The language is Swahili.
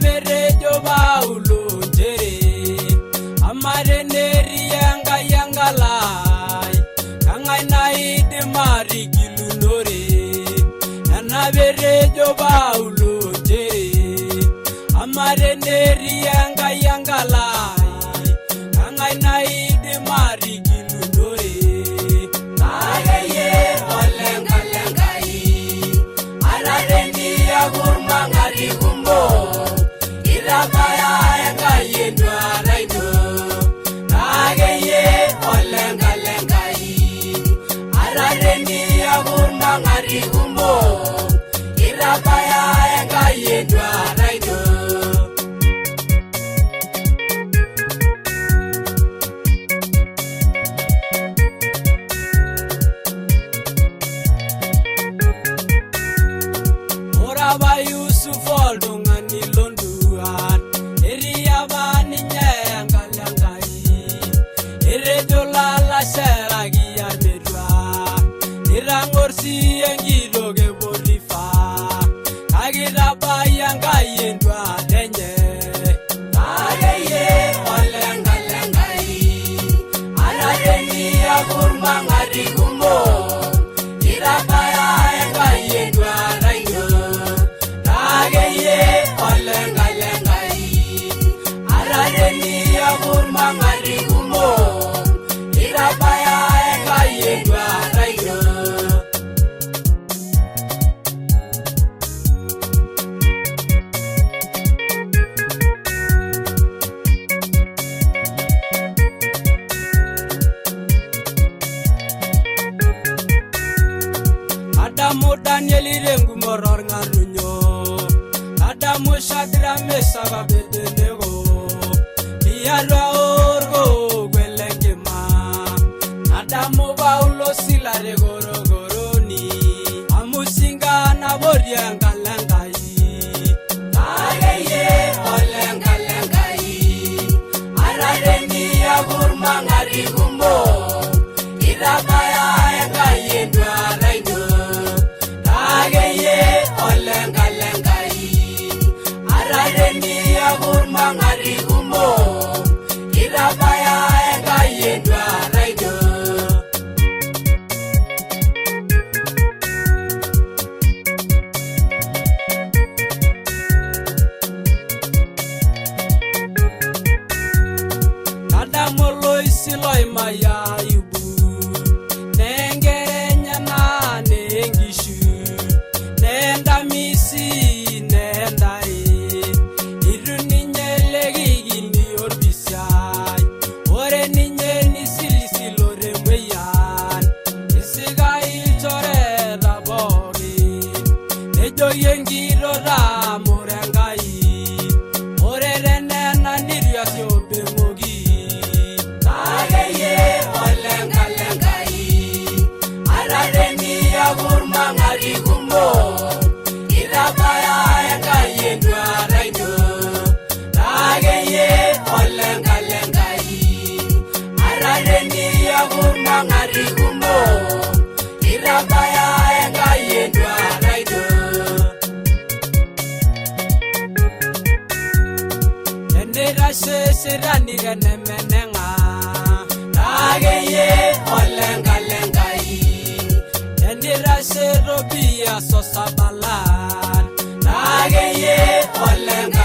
Berejo baulo jere amare neri yanga lai kangai nai de mari gilunore ana berejo baulo jere amare neri yanga lai kangai nai de mari gilunore tagaye olenga lengai arare ni agurma ngari gumbo Irabaya enga yendwa raido Nageye olenga lengai Arareni agurma ngari gumbo Irabaya enga yendwa raido Oraba Yusuf oldungani londo Yengidoge bolifa Kagira bayanga yendwa denye Kageye olenga lengai Aradeni agurma ngari gumbo Irabaya enga yendwa raido Kageye olenga lengai Aradeni agurma ngari gumbo Irabaya enga yendwa raido Adamu Daniel irengu moror ngarunyo Adamu Shadra Mesaba bedenego Iyalwa orgo gwelengema Adamu Paulo silare goro goroni Amusinga na borianga lengai Kageye olenga lengai Arareni agurma ngari gumbo Irabaya enga yendwa raido Kageye olenga lengai Arareni agurma ngari gumbo Irabaya enga yendwa raido Kadamolo isiloi maya yubu Nengerenya na nengishu Nenda misi nenda Iru ninye legi gini orbisai Ore ninye nisilisilo remweyan Isiga ilchore da bogi Nejo yengiro da morengai Ore renena niriasi obemogi Kageye olenga lengai Arareni agurma ngari gumbo Irabaya enga yendwa raido Kageye olenga lengai Arareni agurma ngari gumbo Irabaya enga yendwa raido Endera sesirani genemenenga Kageye olenga lengai Endera serobia sosabalan Kageye olenga